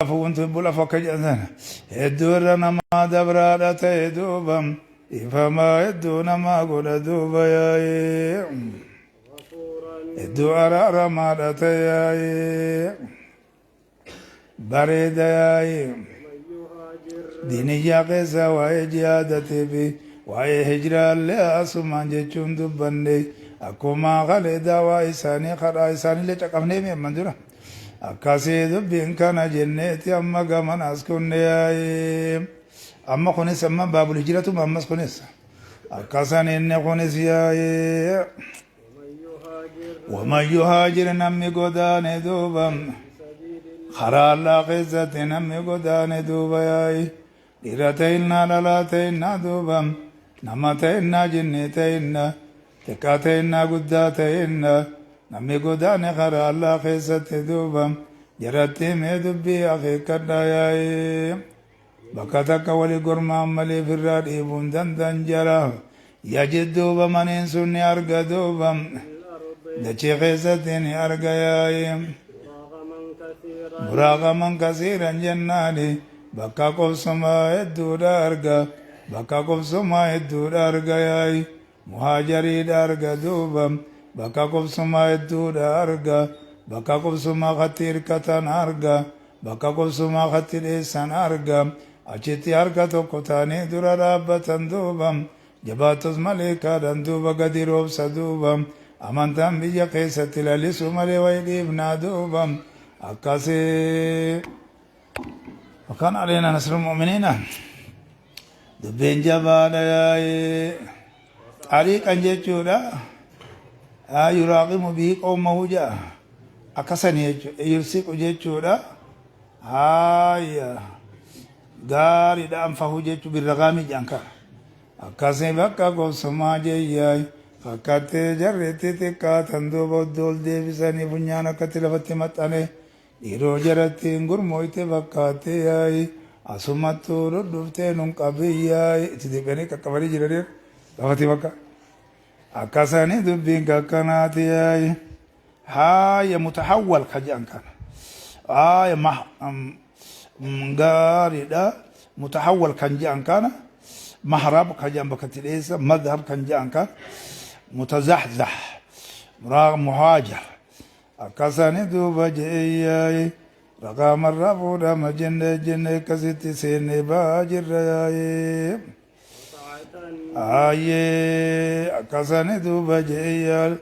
فونت بولا فكجأنا يدور نما دبرا تيدوبم إفما يدون ما قل دوبا ياي يدو أرار ما تياي بريد ياي ديني قيسا واي جيادتي بي واي هجرة اللي أسمان جيشون دبندي أكوما خالدا واي ساني خرا ساني لتقفني من مندورا akkasii dubbiin kana jenneeti amma gaman as kunne yaa'ee amma kunis amma baabul hijiratu ammas kunis akkasan inni kunis yaa'ee waman yuhaajir namni godaane duuba karaa allaa keessatti namni godaane duuba yaa'ee dhiira ta'innaa dhalaa ta'innaa duuba nama ta'innaa jennee ta'innaa xiqqaa ta'innaa guddaa ta'innaa namni godaane karaa allaa keessatti duuba jaratti mee dubbii akeekkadhaa yaa'ee bakka takka wali gormaan malee firraa dhiibuun dandan jara yajid duuba maniin sun ni arga duuba dachee keessatti ni arga yaa'ee muraaqaman kasiiran jennaani bakka qobsumaa hedduudha arga bakka qobsumaa hedduudha arga yaa'ee muhaajariidha arga duuba bakka qobsumaa hedduudha arga bakka qobsumaa katti hirkatan arga bakka qobsumaa katti dheessan arga achitti harka tokko taanii dura dhaabbatan duuba jabaatus malee kaadhan duuba gadi roobsa duuba amantaan biyya keessatti lalisu malee way dhiibnaa duuba akkasii wakaan aleena nasrul mu'miniina dubbiin jabaadha yaa'ee xariiqan jechuudha yuraaqimu bihi qawmahu ja'a akkasani jechuudha yursiqu jechuudha gaariidha anfahu jechuu birraqaami jedhanka akkasii bakka qobsumaa jeeyyaay fakkattee jarreetti xiqqaatan duuba oddoo ol deebisanii funyaan akkatti lafatti maxxane dhiiroo jarattiin gurmooyte fakkaatte yaayi asumattuu dhudhuftee nun qabiyyaay itti deebi'anii qaqqabanii jiraniir lafatti bakka akkasanii dubbiin kakkanaati yaayi haaya mutahawwal ka jedhan kana haaya gaariidha mutahawwal kan jedhan kana mahrab ka jedhan bakkatti dheessa madhab kan jedhan kana mutazahzah muhaajar akkasanii duuba je'eeyyaay raqaamarraa fuudhama jenne akkasitti seenne baa jirra yaayee akkasanii duuba je'eeyyaay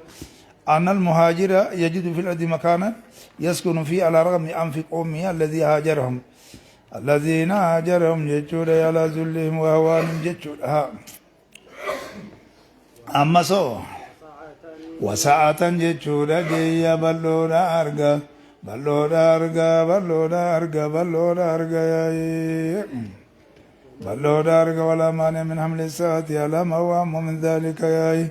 أن المهاجر يجد في الأرض مكانا يسكن فيه على رغم أنف قومه الذين هاجرهم جتشود على ذلهم وهوانهم جتشود أما سو وساعة جتشود جيا بلودا أرغا ولا مانع من حمل الساعة على ما هو من ذلك ياي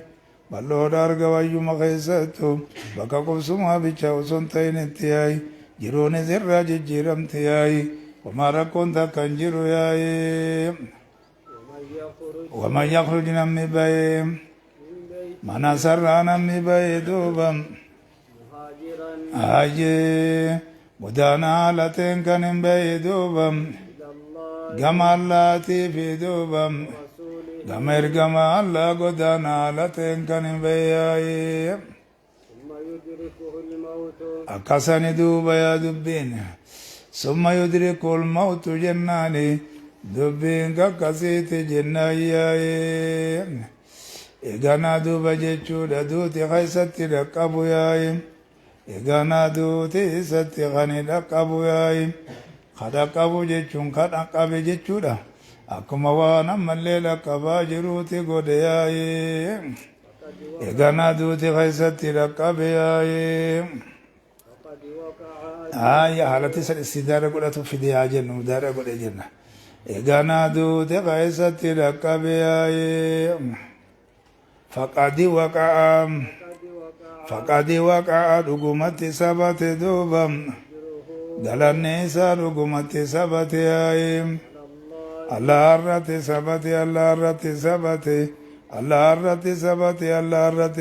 balloodha arga wayyuma keessattu bakka qubsumaa bicha osoo hin ta'initti yaayi jiroonis irraa jijjiiramti yaayi wamaa rakkoon takka hin jiru yaayi waman yakhruj namni baye mana sarraa namni baye duuba godaana haalateen kan hin baye duuba gama allaatii fi duuba gama ergama allaa godaana haalateen kan hin bayyaaye akkasani duuba yaa dubbiin summa yudriku lmawtu jennaani dubbiin kakkasiiti jennaayaaye eganaa duuba jechuudha duuti keessatti dhaqqabu yaaye eganaa duuti isatti kani dhaqqabu yaaye ka dhaqqabu jechuun ka dhaqqabe jechuudha akkuma waan ammallee dhaqqabaa jiruuti godhe yaa'ee eganaa duuti keessatti dhaqqabe yaa'ee haalatti san istidaara godhatu fide haa jennu mudaara godhe jenna eganaa duuti keessatti dhaqqabe yaa'ee faqadi waqa'a dhugumatti sabate duuba galanni isaa dhugumatti sabate yaa'ee Allah irratti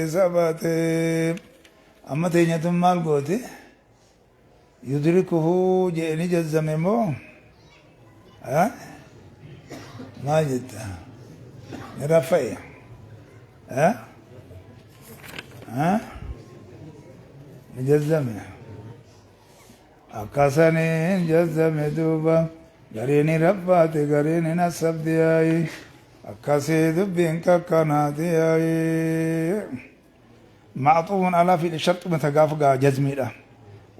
sabate amma teenyatun maal goote يدركه جئني جزم مو ها ما جد رفع ها ها جزم أكاسني جزم دوبا غريني رفعت غريني نسب دياي أكاسي دبين ككناتي معطوف على في الشرط متقافق جزمي له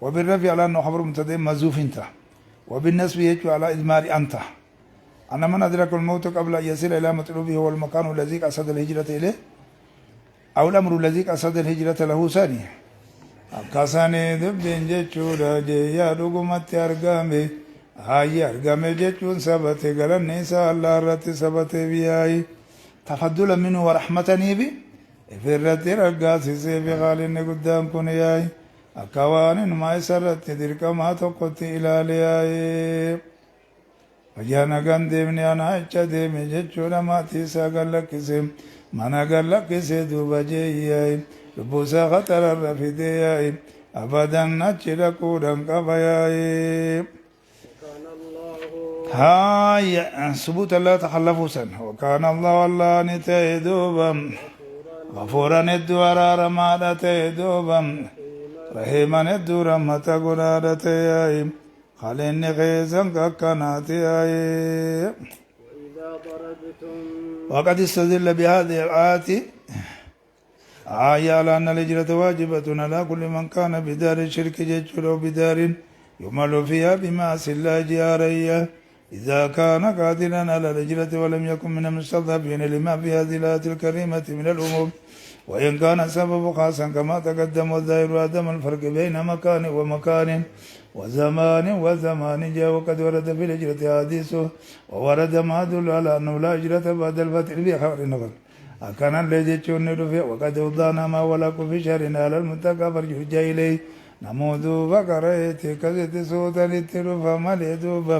وبالرفع على أنه خبر مبتدأ مزوف انت وبالنسب يجب على إضمار أنت أن من أدرك الموت قبل أن يصل إلى مطلوبه هو المكان الذي قصد الهجرة إليه أو الأمر الذي قصد الهجرة له ثاني أكاساني دبين جيشورا جيا رقمت أرقامي هاي أرقامي جيشون سبتي قلن نيسا الله رتي سبتي بياي تفضلا منه ورحمتني بي في الرتي رقاسي سيبي غالين قدام كنياي أكوان ما يسرت تدرك ما تقوت إلى لياي وجانا قان ديمني أنا أجا ديمي جيشورا ما تيسا قلق سيم مانا قلق سيدوبا جياي لبوسا خطر الرفيدياي أبدا نجل كودن قبياي هاي ثبوت الله تخلفوا سن وكان الله والله نتيدوبا غفورا ندو أرار ما نتيدوبا رحيما ندو رحمة قرارتياي خالين غيزا ككناتياي وقد استدل بهذه الآيات على أن الهجرة واجبة على كل من كان بدار الشرك جيشر أو بدار يمل فيها بمعصية الله جارية إذا كان قادرا على الهجرة ولم يكن من المستضعفين لما في هذه الآية الكريمة من الأمور وإن كان السبب خاصا كما تقدم والظاهر عدم الفرق بين مكان ومكان وزمان وزمان جاء وقد ورد في الهجرة حديثه وورد ما يدل على أنه لا هجرة بعد الفتح في خبر النقل أكان الذي تشون رفيع وقد وضعنا ما ولك في شهرنا على المتقى فرجع إليه نموذو بقريت كزت سودا لترفا مليدوبا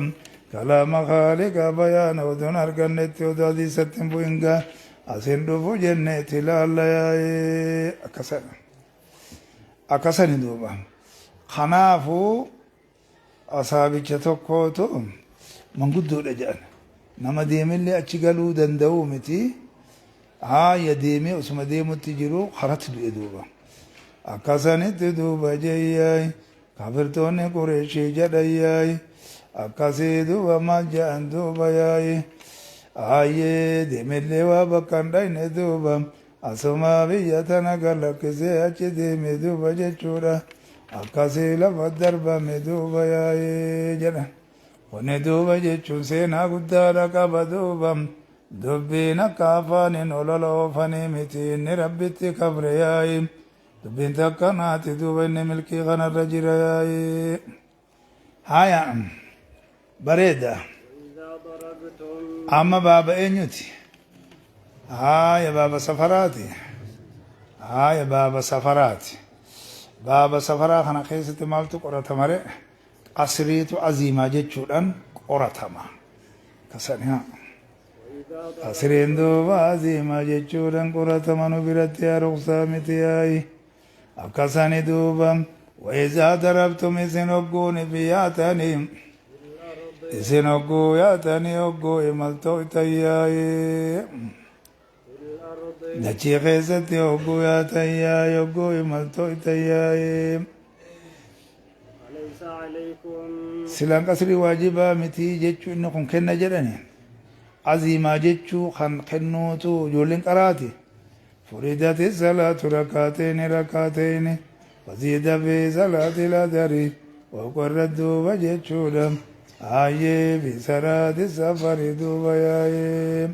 كلام خالق بيان ودون أرقنت ودادي ستن بوينغا أسندوفو جنة لالله أكسن دوبا خنافو أصابي تكوتو من قدو لجان نما ديمين اللي أتشغلو دندو متي يا ديمي اسمه ديمو تجرو خرط دوبا أكاساني دوبا جاي كافرتوني قريشي جداي أكاسي دوبا ما جان دوبا ياي ديمي اللي وابكان داين دوبا أسما بيتنا قلق سي أچي ديمي دوبا جچورا أكاسي لفا دربا مدوبا ياي جنا وندوبا جچون سينا قدارا قبا دوبا دبين كافان نولو فني متين ربتي كبرياي دبين تكنات دوبين ملكي غنا الرجرياي هايا بريدة أما بابا إنيوتي هايا بابا سفراتي هايا بابا سفراتي بابا سفرات أنا خيست مالتو قرأت مري أسريتو عزيمة جتشودان قرأت ما كسانها أسرين دوبا عزيمة جتشودان قرأت منو برتي رخصة متياي أكساني دوبا وإذا ضربتم إسنوغوني بياتني إسنوغو ياتني أوغو إمالتو إتاياي دachii keessatti hogguu yaatayyaa yogguu imaltoo itayyaa silaan qasrii waajibaa mitii jechuu inni kun kenna jedhani aziimaa jechuu kan kennuutu ijoolleen qaraati furidati salaatu rakaateeni wasiida fi salaati ladari waqarra duuba jechuudha ayyee fi saraati safari duuba yaayee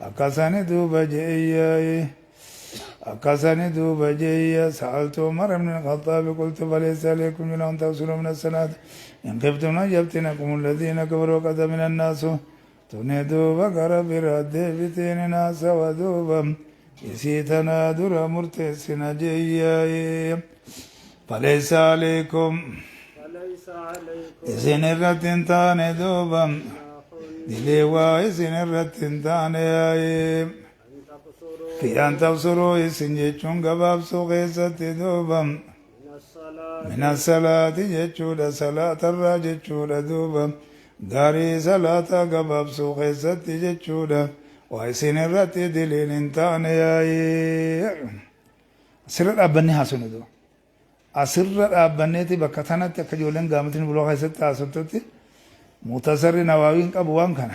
أكاساني دوبا جيّا أكاساني دوبا جيّا سألت عمر بن الخطاب قلت فليس عليكم جناح أن تغسلوا من الصلاة إن خفتم أن يفتنكم الذين كفروا قد من الناس تنادوا بقرب ردفتين ناس ودوبا يسيتنا در مرتسنا جيّا فليس عليكم إذن الرتنتان دوبا دلوا إسن الرتنتان في أن تبصروا إسن جيشون قباب سوغيسة دوبا من الصلاة جتشود صلاة الراجتشود دوبا غاري صلاة قباب سوخي ست جتشود وحسين الرت دلين انتان ياي سر الأبني حسن دو أسر الأبنيتي بكتانة كجولين قامتين بلوغة ست أسطتي متصر نواوين قبوان كان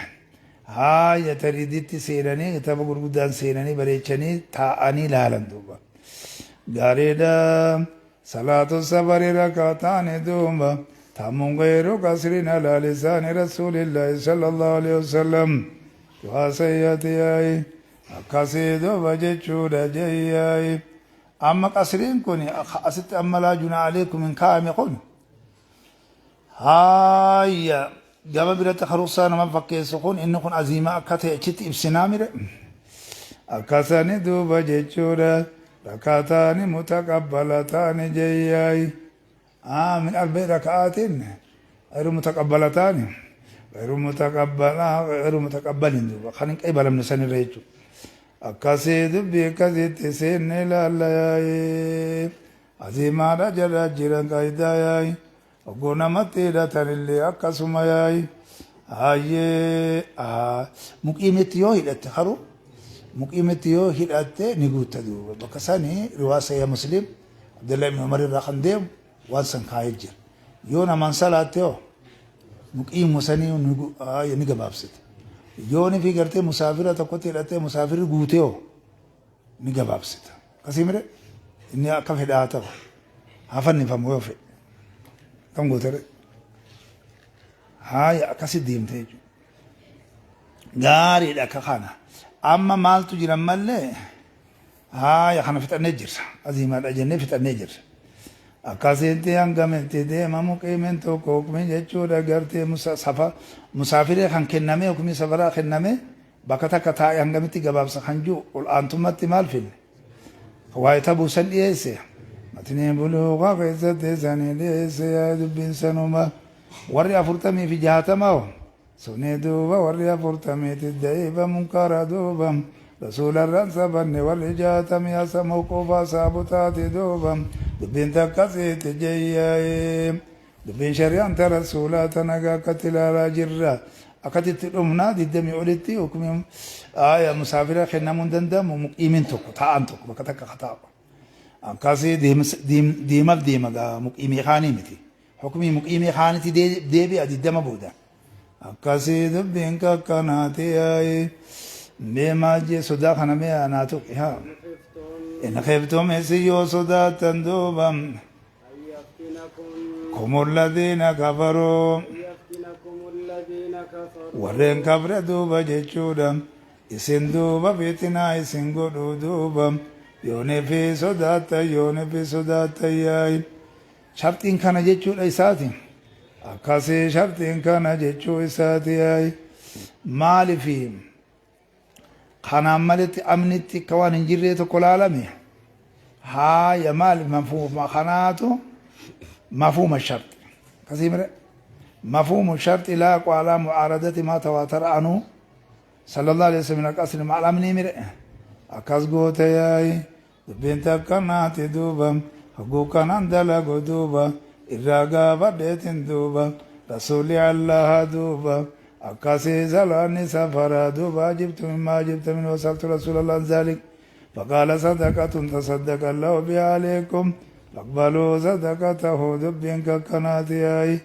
هاي تريدتي سيراني كتاب قرقودان سيراني بريچني تااني لالن دوبا غاريدا صلاة السفر ركعتان دوبا تامون غير قصرين على لسان رسول الله صلى الله عليه وسلم واسياتي اي أكاسيدو بجيشودا جياي أما قصرين كوني أست أما لا جنى عليكم من كام يقول هاي جاب برات خروصان ما فكي سخون إنه كن عزيمة أكته أشيت إبسنامير أكاساني دو بجيشودا ركعتان متقبلتان جياي من 4 ركعات غير متقبلتان غير متقبلين دوبا خلينك أي بلا من سنة ريتو أكاسيد بيكاسيد سين لا لاي عزيمة رجل جيران كايداي وقونا متيدا تريلي أكاسوماي هاي مقيمة يو هيدت خرو مقيمة يو هيدت نقول تدوبا بكساني رواسة يا مسلم عبد الله بن عمر الرخنديم وانسان كايجر يونا من صلاته مقيم مسني نيجا بابست يوني في قرتي مسافرة تقطي لته مسافر غوتيو نيجا بابست كسيمره إني أكف هداته هفني فموفي كم غوتره هاي أكاسي ديم تيجو غاري لك خانا أما مال تجرم ملة هاي خانا في النجر عظيم الأجنة في النجر أكاسيتي أنغامتي دي ما مقيمين تو كوكمي جتشودا غرتي مسافر خان كنامي وكمي سفرا خنامي بكتا كتا أنغامتي غباب سخنجو والأنتمتي مالفين وايتا بوسن إيسي متني بلوغا قيزت ساني ليسي دبين سنوما وريا فرتمي في جهاتماو سوني دوبا وريا فرتمي تدعيبا منكارا دوبا رسول الرنسا بني والرجاتمي أسمو قوفا سابتاتي دوبا دبين تكاسيت جياي دبين شريان ترسولات نغا قتلا راجرا أكتت الأمنا دي دمي أولتي وكمي مسافرة خنا من دندم ومقيمين توكو تاان توكو بكتك خطاب أكاسي ديمك ديمك مقيمي خاني متي حكمي مقيمي خانتي ديبي أدي دم بودا أكاسي دبين كاكناتي اي بما جي صدا خنمي أنا توكي ها إن خفتم إسيو صدا تندوبا كم الذين كفروا ورين كفر دوبا جيشودا إسن دوبا فيتنا إسن قدو دوبا يوني في صداتا ياي شرطين كان جيشود إساتي أكاسي شرطين كان جيشو إساتي ياي مالي فيهم خنا مالتي أمنتي كوان انجريتو كل عالمي هاي مال مفهوم خناتو مفهوم الشرط كثير مفهوم الشرط لا على معارضة ما تواتر عنه صلى الله عليه وسلم القصر مع الأمن مر أكاسغو تياي بنت كنات دوبا حقوق نندلا دوبا إرغا بدت دوبا رسول الله دوبا أكاسي زلاني سفرا دوبا جبت مما جبت من وصلت رسول الله ذلك فقال صدقة تصدق الله بها عليكم فاقبلوا صدقته دبين كناتياي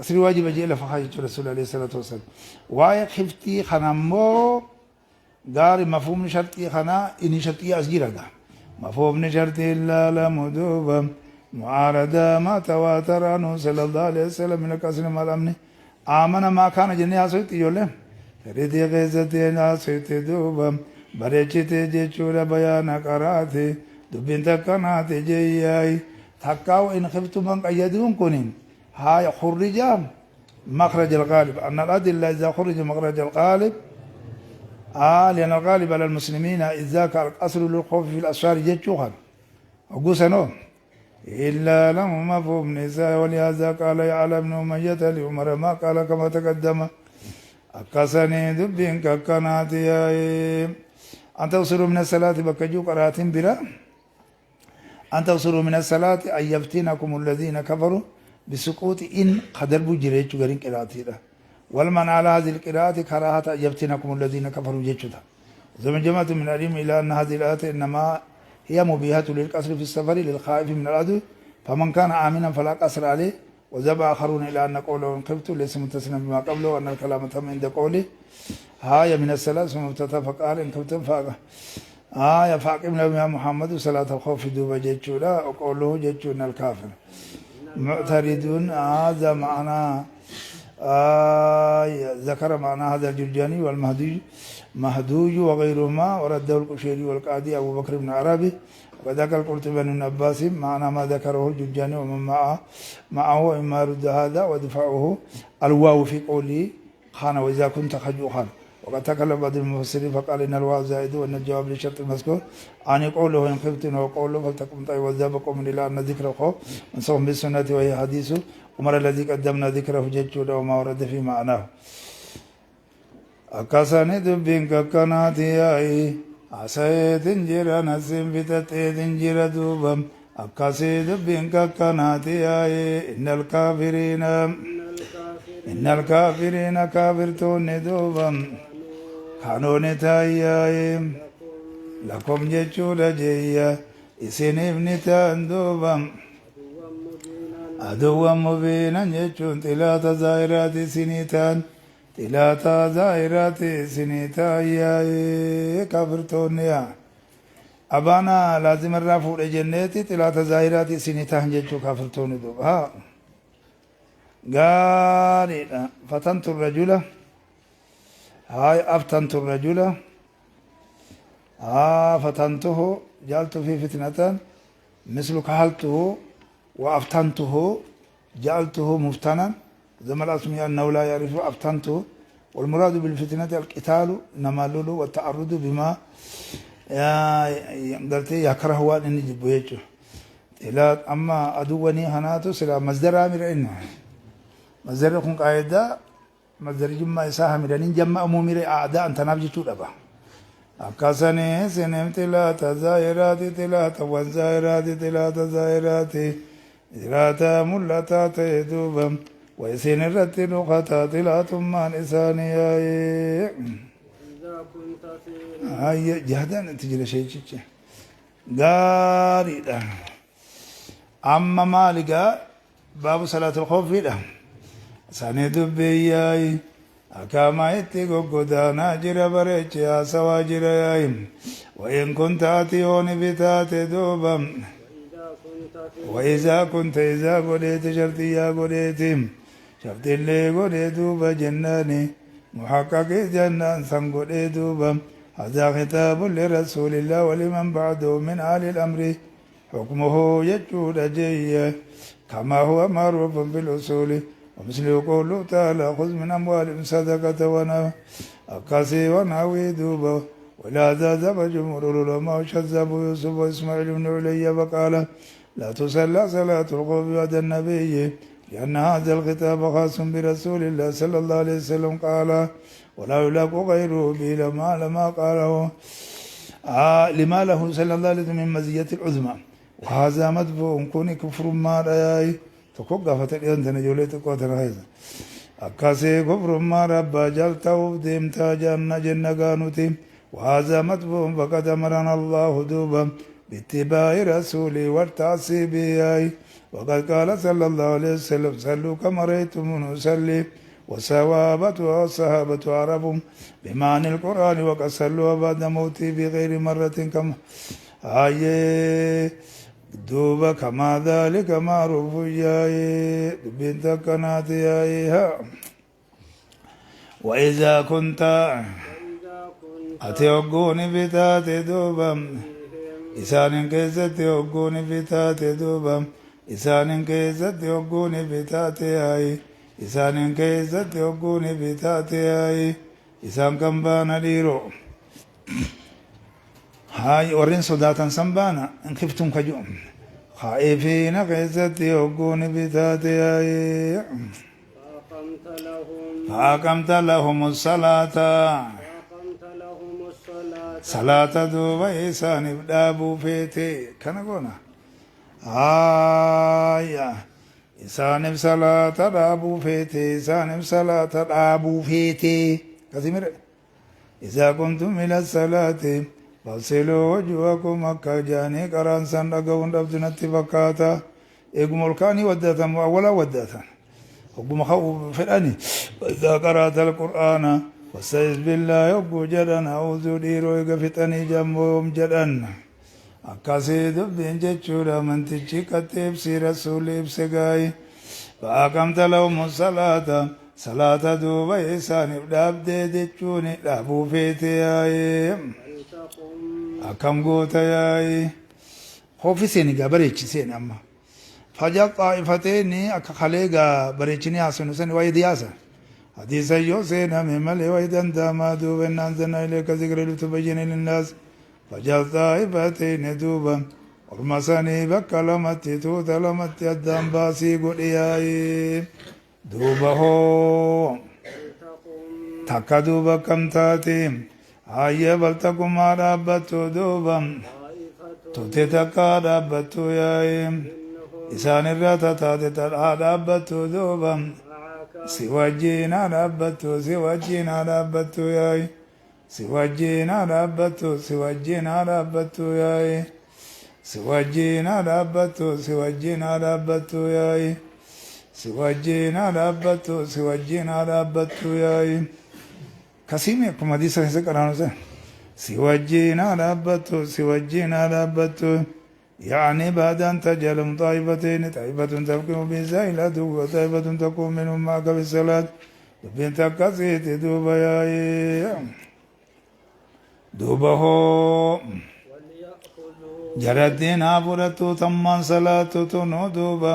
أصلي واجب أجي لفخاجة رسول الله صلى الله عليه وسلم وايق خفتي خنمو دار مفهوم شرطي خنا إني شرطي أسجيرا مفهوم شرطي إلا لمدوبا معارضة ما تواتر عنه صلى الله عليه وسلم من القسم الأمن آمن ما كان جنيا سويتي يولم ريدي غيزتي ناسويتي دوبا بريچتي جيچورا بيانا قراتي دبين تكناتي جياي تكاو إن خفتم من قيدون كونين هاي خرج مخرج الغالب أن الأدلة إذا خرج مخرج الغالب لأن الغالب على المسلمين إذا كان الأصل للخوف في الأسفار جيچوخا وقوسنو إلا لهم مفهوم نساء ولهذا قال يعلى ابن أمية لعمر ما قال كما تقدم أكسني دبين ككناتي أن توصلوا من الصلاة بكجو قرات بلا أن تغسروا من الصلاة أن يفتنكم الذين كفروا بسقوط إن قدر بجريج غرين قراءتي والمن على هذه القراءة كراهة أن يفتنكم الذين كفروا جيتشتا زمن جماعة من العلم إلى أن هذه الآية إنما هي مبيهة للقصر في السفر للخائف من العدو فمن كان آمنا فلا قصر عليه وذهب آخرون إلى أن قوله إن خفتم ليس متصلا بما قبله وأن الكلام تم عند قوله هاي من الثلاث ثم فقال إن خفتم فأقم لهم يا محمد صلاة الخوف دوبا جيتشولا وقوله جيتشونا الكافر معتردون هذا معنى ذكر معنى هذا الجرجاني والمهدوج وغيرهما ورده القشيري والقاضي أبو بكر بن عربي وذكر القرطبي بن عباس معنى ما ذكره الجرجاني ومن معه إما رد هذا ودفعه الواو في قوله خان وإذا كنت خجو خان وقد تكلم بعض المفسرين فقال إن الواو زائد وأن الجواب للشرط المذكور عن قوله إن خفتم وقوله فلتكن طيب وذهب قوم إلى أن ذكر الخوف منسوخ بالسنة وهي حديث عمر الذي قدمنا ذكره جدّ وما ورد في معناه أكاساني دبين ككناتي أي عسيت انجرا نسيم بتتيت انجرا دوبم أكاسي دبين ككناتي أي إن الكافرين كافرتون دوبم كانون تايايم لكم جيشود جيا إسن ابن تاندوبم عدوا مبينا جيشون تلات زائرات سنيتان تلات زائرات سنيتاياي كافرتون يا أبانا لازم الرافور جنتي تلات زائرات سنيتان جيشو كافرتون دوبا قال فتنت الرجل هاي أفتنت الرجل فتنته جعلت في فتنة مثل كحلته وأفتنته جعلته مفتنا زي ما الأسمي أنه لا يعرف أفتنته والمراد بالفتنة القتال نمالول والتعرض بما يكره وأن يجب يجو أما أدوني هناتو سلا مصدر أمر إنه مصدر يكون قاعدة مصدر جمع إساها مدنين جمع أمومي أعداء أنت نبجي تودبا أكاسني سنم تلات زائرات تلات وزائرات تلات زائرات تلات ملتات دوبا ويسين الرت نقطة تلات من إساني هاي جهدا تجري شيء قاري أما مالك باب صلاة الخوف له ساني دبياي أكاما يتيقو قدانا جرى بريتشيا سوا جريايم وإن كنت أتيوني بتاتي دوبا وإذا كنت إذا قليت شرطي يا قليتم شرط اللي قليت دوبا جناني محقق جنان سنقلي دوبا هذا خطاب لرسول الله ولمن بعده من آل الأمر حكمه يجود جيه كما هو معروف بالأصول ومثل قوله تعالى خذ من أموالهم صدقة أكاسي وناوي دوبا ولهذا ذهب جمهور العلماء وشذبوا يوسف وإسماعيل بن علي وقال لا تصلى صلاة الخوف بعد النبي لأن هذا الخطاب خاص برسول الله صلى الله عليه وسلم قال ولا يلاق غيره به لما قاله لما له صلى الله عليه وسلم من مزية العظمى وهذا مدفوع كون كفر ما رأي تكوكا فتلين تنجولي تكوتا هذا أكاسي كفر ما ربا جلته ديمتا جنة جنة قانوتي وهذا مدفوع فقد أمرنا الله دوبا باتباع رسولي والتعصي به وقد قال صلى الله عليه وسلم صلوا كما رأيتم نصلي وصوابت والصحابة عرب بمعنى القرآن وقد صلوا بعد موتي بغير مرة كما دوبا كما ذلك معروف ياي بنت كنات يايها وإذا كنت أتيوغوني بتات دوبا إسان كيست يوغوني بتات دوبا إسان كيست يوغوني بتات ياي إسان كيست يوغوني بتات ياي إسان كمبانا ديرو هاي ورين صداتا سنبانا إن خفتم كجوم خائفين كيستي يوقون بتاتي فأقمت لهم الصلاة صلاة دوبا إيسان ابدابو فيتي كان قونا Haya. Isaaniif salaata dhaabuu feete. Isaaniif salaata dhaabuu feete. Kasimire. إذا كنتم إلى الصلاة فاغسلوا وجوهكم akka jaanii qaraan san dhaga'uun dhabdunatti fakkaata eeguma olkaanii waddatan awwala waddatan ogguma ka'uu fedhani وإذا قرأت القرآن فاستعذ بالله yogguu jedhan a'uudhu dhiiroo eega fixanii jammoom jedhan akkasii dubbiin jechuudha amantichi qaxxee ibsii rasuulli ibse gaayi فأقمت لهم الصلاة صلاة دوبا إساني بدابدي ديچوني دابو فيتي ياي أكم قوتا ياي خوفي سيني بريچي سيني أما فجأة طائفتين أكا خليقا بريچني آسنو سيني ويدي آسن حديثا يو سينا ممالي ويدان داما دوبا نانزنا إليك ذكر لتبين للناس فجأة طائفتين دوبا ورمساني بكا لمتي توتا لمتي الدام باسي قل ياي دوبا هو takka duuba kam taate hayya baltakumaa dhaabbattu duuba tuute takka dhaabbattu yaaye isaan irraa tataate tadhaa dhaabbattu duuba si wajjiin haa dhaabbattu si wajjiin haa dhaabbattu yaaye si wajjiin haa dhaabbattu si wajjiin haa dhaabbattu yaaye si wajjiin haa dhaabbattu si wajjiin haa dhaabbattu yaaye si wajjiin haa dhaabbattu si wajjiin haa dhaabbattu yaaye kasimi akkuma hadiisa keessa qaraanu san si wajjiin haa dhaabbattu si wajjiin haa dhaabbattu يعني بعد أن تجعلهم طائفتين طائفة تبقي بإزاء العدو وطائفة تقوم منهم معك في الصلاة بنت كسيت دوبا يا دوبا هو جردين عبرتو ثمان صلاة تنو دوبا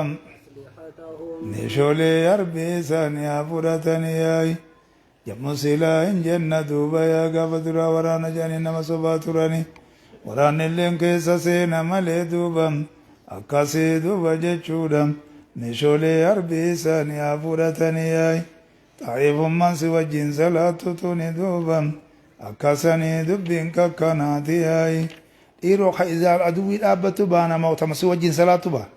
نشولي أربي ثاني عبرتني ياي جمو سلا إن جنة دوبا يا قفترا ورانا جاني نما صباتراني waraanni illeen keessa seena malee duuba akkasii duuba jechuudha meeshoolee arbii isaanii haa fudhatanii yaa'i xaa'ifummaan si wajjin salaattu tuni duuba akkasanii dubbiin kakkanaati yaa'i dhiiroo ka izaal aduwwii dhaabbattu baana moo tama si wajjin salaattu baana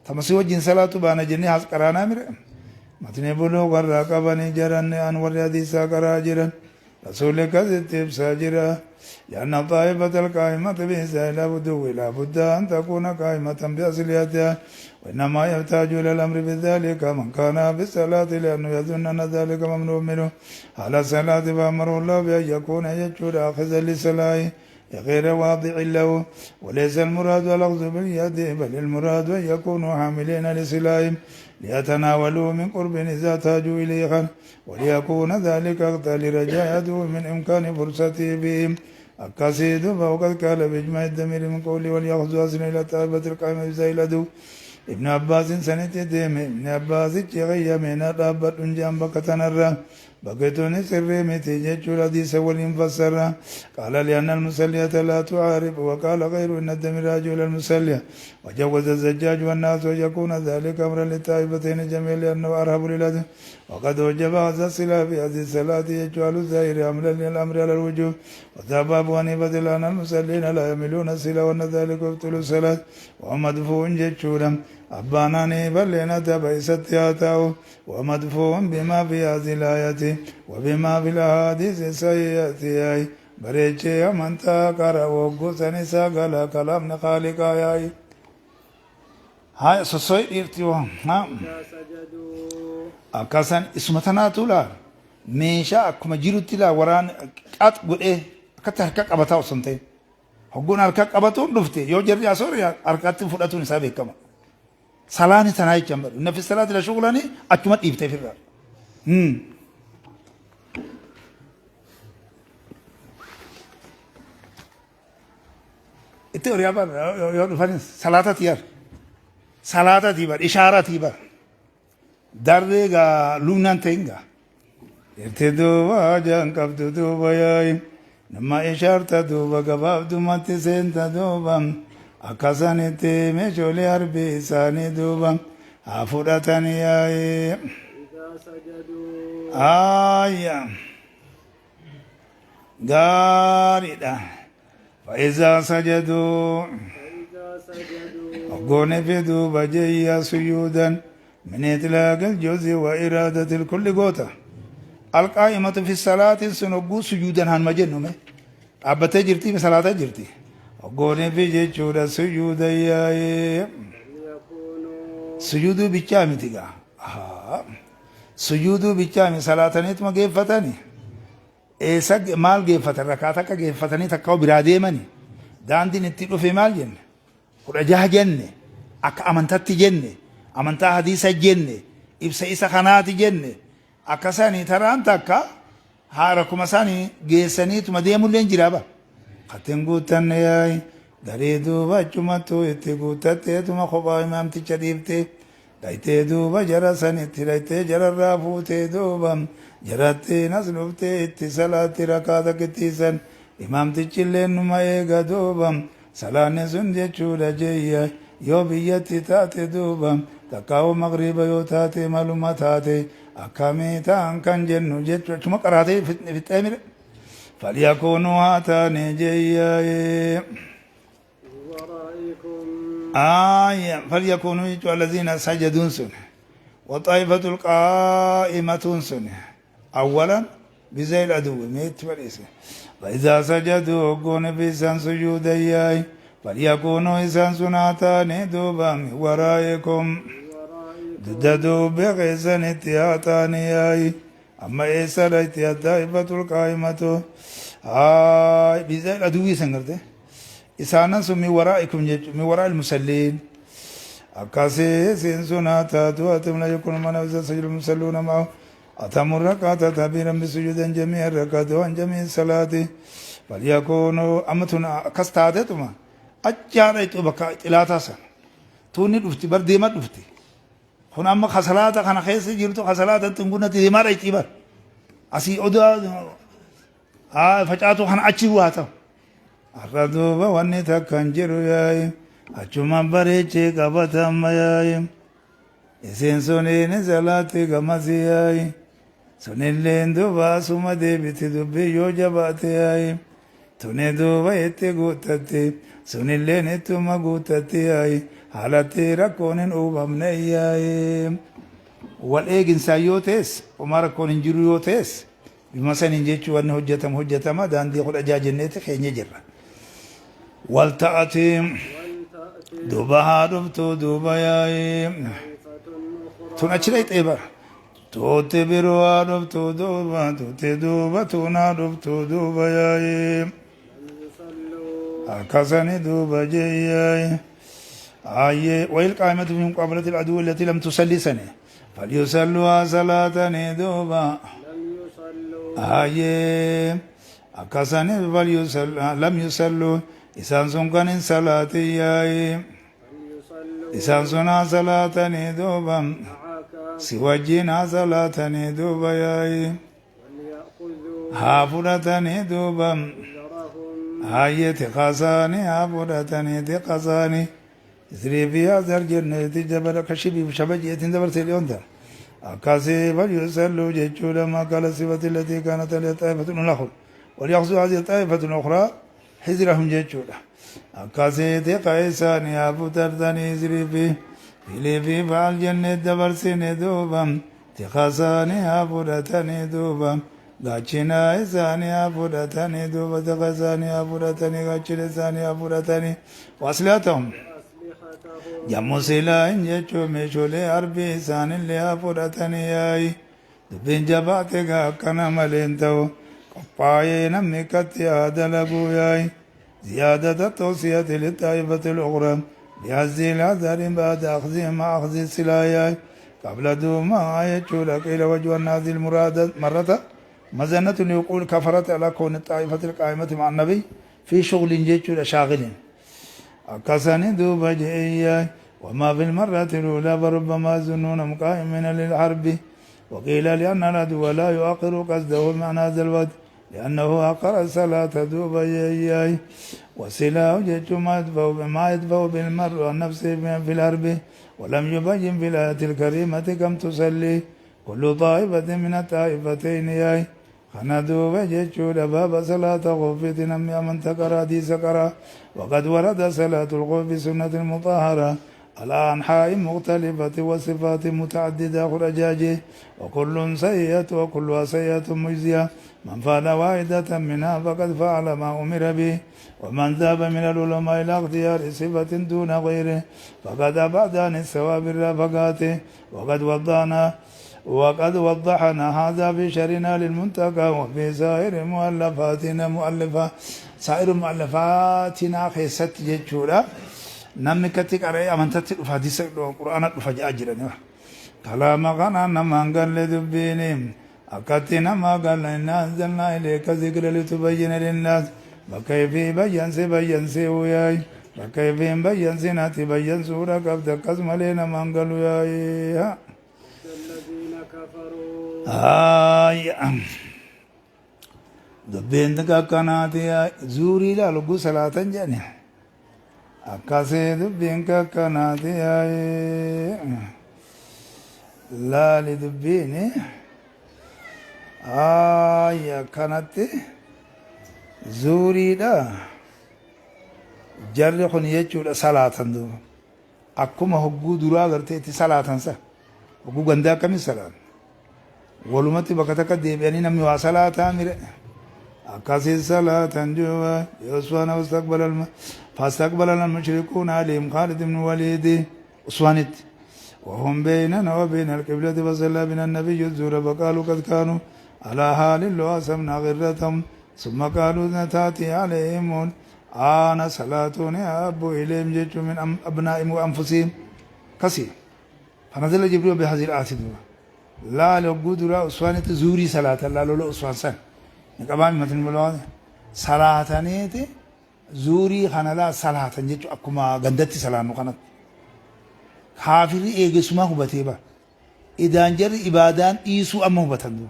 tama si wajjin salaattu baana jennee haas qaraanaa mire matni buluu warraa qabanii jiran an warri hadiisaa qaraa jiran rasuulli akkasitti ibsaa jira لأن الطائفة القائمة بإزاء لا بد أن تكون قائمة بأصليتها وإنما يحتاج إلى الأمر بذلك من كان بالصلاة لأنه يظن أن ذلك ممنوع منه على الصلاة فأمره الله بأن يكون يجود آخذا للصلاة غير واضع له وليس المراد الأخذ باليد بل المراد أن يكونوا حاملين لصلاهم ليتناولوا من قرب إذا احتاجوا إليه وليكون ذلك أكثر لرجاءته من إمكان فرصته بهم أكاسيد فوقد قال بإجماع الدمير من قوله وليأخذ أصلا إلى طائفة القائمة بزي العدو ابن عباس سنة ديم ابن عباس جغي من طابت جنب كتنرى بقيتون سر متجج الحديث والمفسر قال لأن المسلية لا تعارف وقال غير إن الدمير راجع إلى المسلية وجوز الزجاج والناس ويكون ذلك أمرا للطائفتين جميعا لأنه أرهب للعدو وقد وجب هذا الصلاة في هذه الصلاة يجعل الظاهر عملا للأمر على الوجوب وذهب أبو حنيفة لأن المصلين لا يملون الصلاة وأن ذلك يبطل الصلاة ومدفوع جدًا أباناني بلنا تبعيست ياتاو ومدفوع بما في هذه الآية وبما في الأحاديث السيئة بريتشي أمانتا كارا وقوساني ساقلا كلام نخالق آياي هاي سوسوي إرتيو ها أكاسان اسمتنا تولا ميشا أكما جيرو تلا وران قات قد إيه أكتا هكاك أبتاو سنتين هقون هكاك أبتاو نفتي يو جري أسوري أركاتي فرأتو نسابي كما سلاني تناي جنبر إن في الصلاة لا شغلاني أكمل إبتة في الرأي إتى أريابا يقول صلاة تيار صلاة تيار إشارة تيار دردة لونان تينغا إرتدوا واجان كفتوا بياي نما إشارة دوبا كباب دوما تسين تدوبا akkasanitti meeshoolee arbii isaanii duuba haa fudhatanii yaa'i aayya gaariidha fa'iizaa sajaduu وقوني في دوبا جيا سجودا من إطلاق الجزء وإرادة الكل قوتا القائمة في الصلاة سنقو سجودا هن مجنم أبتا جرتي بصلاة جرتي وقوني في جيشورا سجودا يا سجودو بيچامي تيغا سجودو بيچامي صلاة نيت ما قيفتاني إيسا مال قيفتان ركاتا كا قيفتاني تكاو برادي مني دان دي نتيلو في مال جن ورجاه جنة أكا أمنتات جنة أمنتا حديثة جنة إبسا إسا خانات جنة أكا ساني تران تاكا هاركو مساني جيساني تمديمو لين جرابا خطنقو تنياي daree duuba achumattu itti guuttateetuma kophaa imaamticha dhiibte dhaytee duuba jara sanitti dhaytee jararraa fuutee duuba jaratti nas dhuftee itti salaatti rakaata qixxiisan imaamtichi illee numa eega duuba salaanni sun jechuudha jeeyya yoo biyyatti taate duuba takkaa'u magriiba yoo taate maluma taate akkamii ta'an kan jennu jechuudha achuma qaraatee fixxee mire falyakuunuu haa taane jeeyyaa فليكونوا الذين سجدون سنة وطائفة القائمة سنة أولا بزي العدو ميت فليسة فإذا سجدوا قون بإسان سجود إياي فليكونوا إسان سناتان دوبا ورائكم دددوا بغيسان اتياتان إياي أما إيسا رأيتي الطائفة القائمة بزي العدو سنگرده إسانا سمي ورائكم من وراء المسلين أكاسي سنسونا تاتو أتم لا يكون من أفزا سجل المسلون معه أتم الركعة تبيرا بسجود جميع الركعة وان جميع الصلاة فليكونوا أمتنا كستادتما أجاريت بكا إلاتا سن توني دفتي بر ديما دفتي هنا أما خسلاتا خنا خيس جيرتو خسلاتا تنقونا ديما رأيتي بر أسي أدو فجأتو خنا أجيبوا Arraduuba wanni takkan jiru yaayi achuma bareechee qabata amma yaayi isiin suniin salaatti gamasi yaayi sunilleen duuba asuma deebiti dubbii yoo jabaate yaayi tuni duuba itti guuttatte sunilleen ittuma guuttatte yaayi haalatti rakkoon hin uumamne yaayi wal eeginsaa yoo ta'es homaa rakkoon hin jiru yoo ta'es bima saniin jechuu wanni hojjetama daandii kudha jaajenneeti keenya jirra والتأتي دوبها دفتو دوبا ياي تنأشريت إبر توتي بروا دفتو دوبا توتي دوبا تونا دفتو دوبا ياي أكسني دوبا جياي آيه ويل قائمة من قبلة العدو التي لم تصلي سنة فليصلوا صلاة دوبا آيه أكسني فليصلوا لم يصلوا إسان سنكن صلاة ياي إسان سنا صلاة دوبا سواجنا صلاة دوبا ياي حافظة دوبا هاي تقاساني حافظة تقاساني إسري فيها ذر جنة جبل كشبي شبجية دبر سيليون در أكاسي فليصلوا جيشولا ما قال الصفة التي كانت لطائفة الأخرى وليأخذوا هذه الطائفة الأخرى حزرهم جيشولا أكاسي تقاساني حافظة إسري في فعل جنة دبر سيني دوبا تقاساني حافظة دوبا Gachina isani afudatani dubata kasani afudatani gachina isani afudatani wasliatum jamusila injecho mechole arbi isani le afudatani yai dubin jabate ga kana malentao qapaye namikati adalagu yai ziyadata tawsiyati litaifati al-ukhra لهذه العذر بعد أخذهم مع أخذ السلايا قبل دوما يجول قيل وجه هذه المراد مرة مزنة يقول كفرت على كون الطائفة القائمة مع النبي في شغل جيد شاغل أكسني دوبا جئيا وما في المرة الأولى فربما ظنون مقائمين للحرب وقيل لأن العدو لا يؤخر قصده مع هذا الوقت لأنه أقر الصلاة دوبا جئيا وسلاح جيد ما يدفع بالمرء عن نفسه في الحرب ولم يبين في الآية الكريمة كم تصلي كل طائفة من الطائفتين ياي kana duuba jechuudha baaba salaata qofiiti namni amanta qaraa hadiisa qaraa وقد ورد صلاة الخوف سنة مطهرة على أنحاء مختلفة وصفات متعددة خرجاجه وكل سيئة وكلها سيئة مجزية من فعل واحدة منها فقد فعل ما أمر به ومن ذهب من العلماء إلى اختيار صفة دون غيره فقد أبعد عن الثواب الرافقات وقد وضحنا هذا في شرنا للمنتقى وفي سائر مؤلفاتنا خيست جيتشورا نمني كتك أرأي أمانتك فحديث القرآن فجأة جرانيا كلام غنى نمان قال لدبينهم أكتنا ما قال إنا أنزلنا إليك ذكر لتبين للناس وكيف بيّن سي وياي وكيف بيّن سي بيّن سورة قبض قسم لنا من قالوا يا الذين كفروا دبين تكا كاناتي زوري لا لغو صلاة جاني أكاسي دبين كاناتي لا لدبيني كانتي زوري لا جري خن يجول صلاة دو أكما هقو درا غرتي صلاة سا هقو غندا كمي صلاة ولومتي بكتك ديبياني نمي وصلاة ميري أكاسي صلاة جوا يوسوانا فاستقبل المشركون عليهم خالد بن وليد أسوانت وهم بيننا وبين القبلة فصلى بنا النبي الزور فقالوا قد كانوا على حال لو أسمنا غرتهم ثم قالوا تأتي عليهم آن صلاتون أبو إليهم جيش من أبنائهم وأنفسهم كثير فنزل جبريل بهذه الآية لا لقود لا أسوانت زوري صلاة لا لولا أسوان سن نقبان مثل ملوان صلاة نيتي زوري خانا لا صلاة جيش أكما غندتي صلاة نقنات كافري إيجسما هبتيبا إدان جر إبادان إيسو أما هبتندو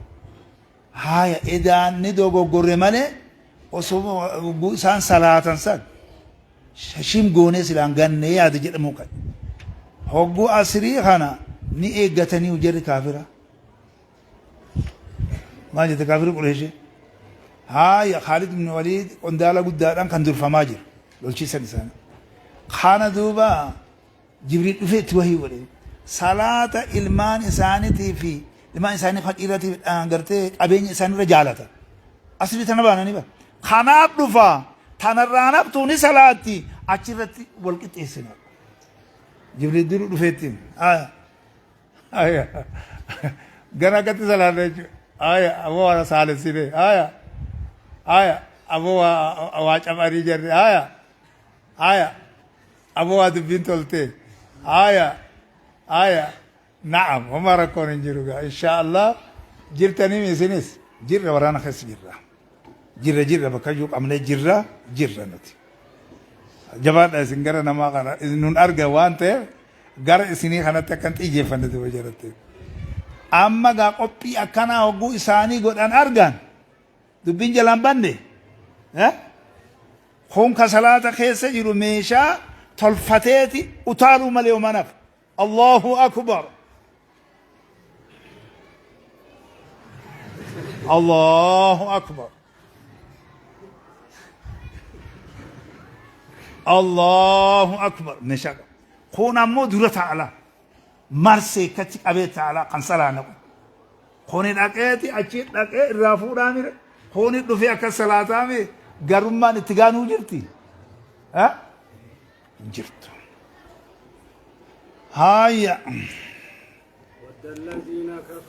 هاي إدان ندوغو غرمالي وصوبو سان صلاة سان ششيم غوني سلان غني ياد جد موكا هوغو أسري خانا ني إيغتني وجر كافرا ما جد كافر قريشي هاي خالد بن وليد قندالا قداران كان دور فماجر لولشي سنسان خانا دوبا جبريل فيت وهي ولي صلاة إلمان إسانتي في إلمان إساني فقيرتي أنغرتي أبين إساني رجالتا أصلي تنبانا نبا خاناب دفا تنرانب توني صلاتي أچرتي والكت إسنا جبريل دور فيتين غنا كتي صلاة أبو وانا صالح سيري أبو واج أماري جري أبو واد بنتولتي نعم وما ركون نجروغا إن شاء الله جرتني ميسينيس جرة ورانا خس جرة بكاجوك أمني جرة نتي جبان سنجرة نما كنا نون أرجع وانته غار سيني خنا تكنت إيجي فندي وجرتي أما غا قبي أكنا هو إساني قد أن أرجان دبين جلام بندي خون كسلات خيسة جرو ميشا تلفتيتي أتالو مليو منف الله أكبر الله أكبر الله أكبر نشاق خونا مو دورة تعالى مرسي كتك أبي تعالى قنصلا نقول خوني دقيتي أجيت دقيت الرافو رامير خوني دفيا كالصلاة مي قرما نتقانو جرتي جرت هاي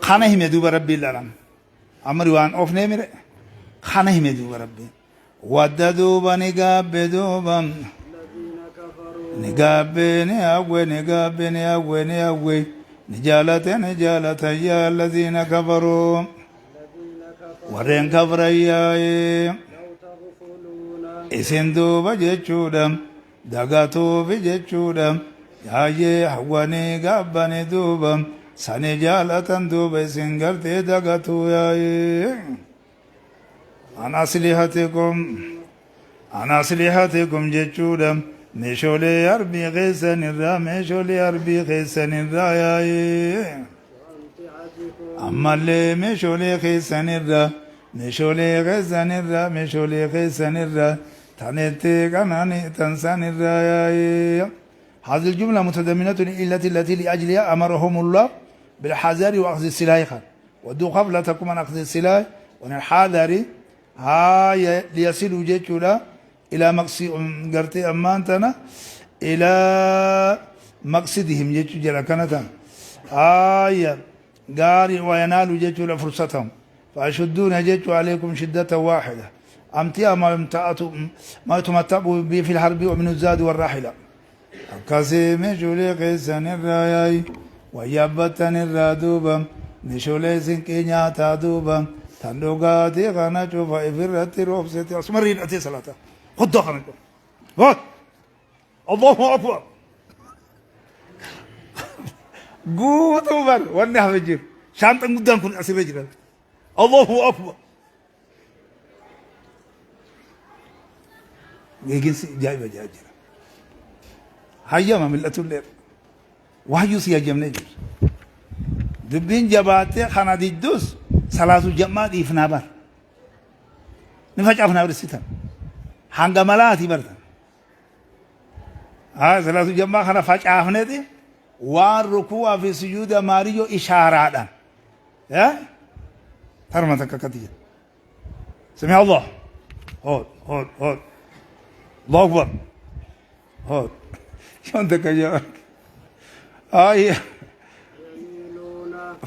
خانه مدوب ربي العالم أمروان أوف نمر خانه مدوب ربي وددوبا نقابدوبا نقابي نجالة يا الذين كفروا ورين كفر يا إسن دوبا جيتشودم دغاتو في جيتشودم يا حواني قابني دوبا ساني جالة دوبا سنغرتي دغاتو يا أنا أصلحتكم جيتشودم مشولي أربي غيسن الرا مشولي أربي غيسن الرا يا أما اللي مشولي غيسن الرا meeshoolee keessanirra meeshoolee keessanirra tanetti qanani tansanirra yaa'ee هذه الجملة متضمنة التي لأجلها أمرهم الله بالحذر وأخذ السلاح ودو قبلتكم عن أخذ السلاح وأن الحذر هاي ليصلوا جيتشولا إلى مقصد قرتي أمانتنا إلى مقصدهم جيتشو جلا كانت هاي قاري وينالوا جيتشولا فرصتهم فأشدون جيتشو عليكم شدة واحدة أمتيا ما يتمتعوا به في الحرب ومن الزاد والراحلة akkasii meeshaalee keessan irraa yaa'i wayyaabbattan irraa duuba meeshaalee sinqii nyaataa duuba tan dhugaatii kana cufa ifirratti roobsite asuma riidhatee salata hoddaa kana cufa hod allahu akbar guutuu bar wanni hafe jiru shaanxan guddaan kun asirra jira allahu akbar geeginsi ajaa'iba jira هيا ملة الليل وهيو سيجم نجر دبين جباتي خنا ديدوس ثلاث جماد إفنابر نفجع أفنابر الستان حنجا ملاتي بردا ثلاث جماد خنا فجع أفنادي والركوع في سجود ماريو إشارات يا ترمتك كتير سمع الله هود هود هود الله أكبر هود شلون تكجر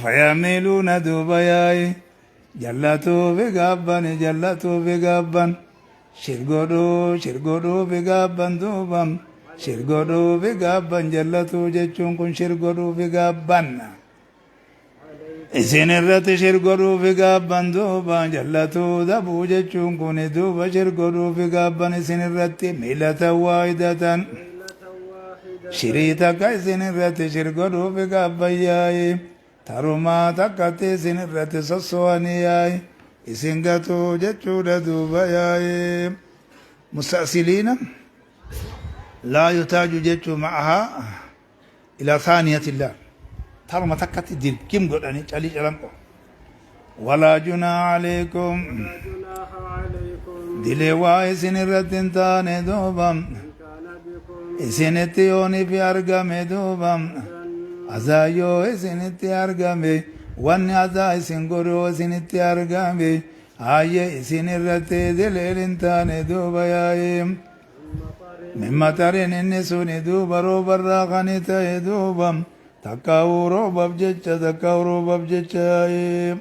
فيميلون دوبياي جلاتو بقابن جلاتو بقابن شرقودو بقابن دوبم شرقودو بقابن جلاتو جتشون كن شرقودو بقابن إسين الرت شرقودو بقابن دوبا جلاتو دبو جتشون كن دوبا شرقودو بقابن إسين الرت ميلة واحدة شريطة كايسين الرت شرقودو بقابياي تروما تكاتي سين الرت سسوانياي إسنغاتو جتشو دوباياي مستأصلين لا يتاج جتشو معها إلى ثانية الله تروما تكاتي دير كم قلاني چالي چلانكو ولا جناح عليكم دلي واي سين الرت انتاني دوبام isinitti yooni fi argame duuba azaa yoo isinitti argame wanni azaa isin godhoo isinitti argame hayyee isin irratti dileen hin taane duuba yaa'ee mimma tarin inni suni duuba roobarraa kan ta'e duuba takkaa'uu roobaaf jecha yaa'ee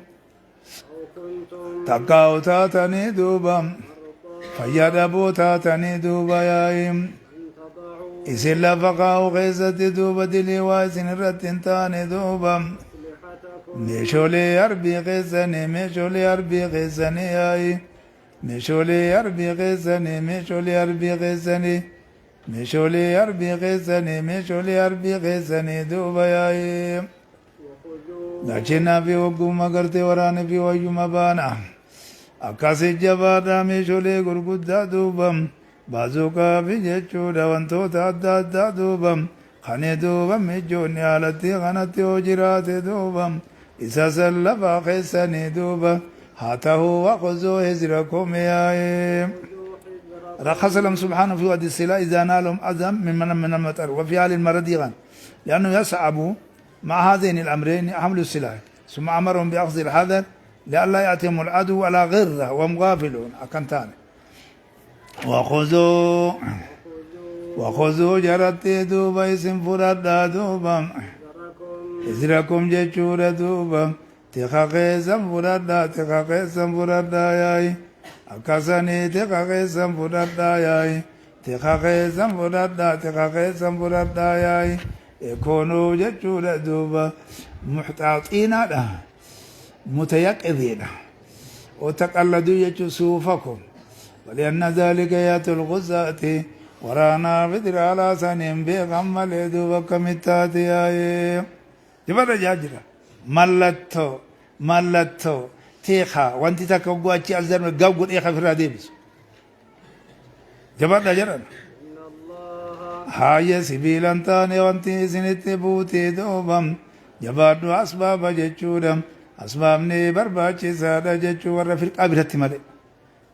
takkaa'u taatanii duuba fayyaa dhabuu taatanii duuba yaa'ee إسن لفقاو غيزت دوبا دلي واسن رتنتان دوبا ميشولي أربي غيزني ميشولي أربي غيزني آي ميشولي أربي غيزني ميشولي أربي غيزني ميشولي أربي غيزني ميشولي أربي غيزني دوبا آي لكن في وقوم قرتي وراني في ويوم بانا أكاسي جبادا ميشولي قرقودا دوبا بازوكا في جيتشودا وانتوتا أدى دوبا خاني دوبا مجوني علتي غنتي وجراتي دوبا إسا سلفا خيساني دوبا هاته وخذوا هزركم يا رخص لهم سبحانه في وادي السلاء إذا نالهم أذى من المطر وفي حال المرض لأنه يصعب مع هذين الأمرين حمل السلاح ثم أمرهم بأخذ الحذر لئلا يأتيهم العدو على غرة وهم غافلون أكنتان وخذوا جرت دوبا اسم فردا دوبا إزركم جتشورا دوبا تخاقيسا فردا ياي أكاساني تخاقيسا فردا ياي تخاقيسا فردا ياي يكونوا جتشورا دوبا محتاطين متيقظين وتقلدوا يجو صوفكم ولأن ذلك يأتي الغزاة ورانا بدر على سنين بيغم لدو وكمتاتي جبر جاجرة ملتو تيخا وانتي تكوغو أتي أزدر قوغو إيخا في الراديبس جبر جاجرة هاي سبيلا تاني وانتي سنتي بوتي دوبم جبر أسباب جتشودم asbaabni barbaachisaadha jechuu warra firqaa biratti malee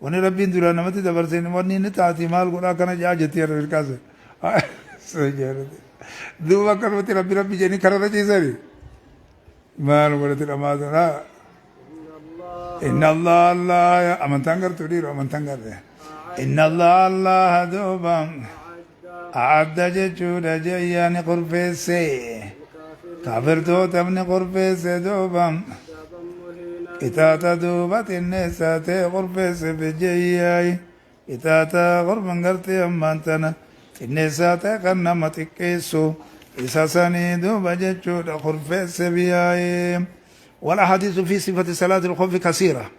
wanni rabbiin duraan namatti dabarseen wanni inni taati maal godhaa kana jaa jettee warra firqaas duuba akkanumatti rabbi jedhanii kararra ciisani maal godhati dhamaasanaa إن الله الله أمن تنقر تدير أمن تنقر إن الله الله دوبا أعد ججود جيان قرفيسي كافر توتا من قرفيسي دوبا إتاتا دوبا النساء قرفيسي بجياي إتاتا قربا قرتي أمانتنا النساء قنما تكيسو إساساني دوبا ججود قرفيسي بياي والأحاديث في صفة صلاة الخوف كثيرة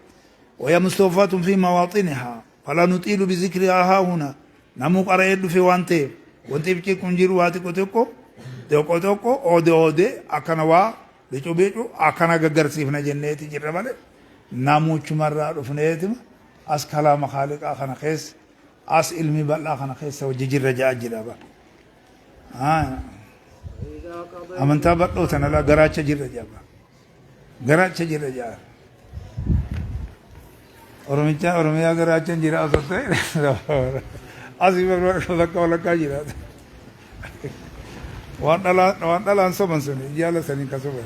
وهي مستوفاة في مواطنها فلا نطيل بذكرها هنا نمو قرأت في وانتي بكي كنجير واتي كتوكو توكو أودي أكنوا بيچو أكنا غغرسيفنا جنيتي جربالي نمو چمرا رفنيتم أس كلام خالق أخنا خيس أس علمي بل أخنا خيس وججر رجاء جرابا أمنتا بطلو تنالا غراچ جر رجابا garacha jira jaar oromiyaa garachan jira asotte asii bakka walakkaa jiraata waan dhalaan soban sun jaala saniin ka soban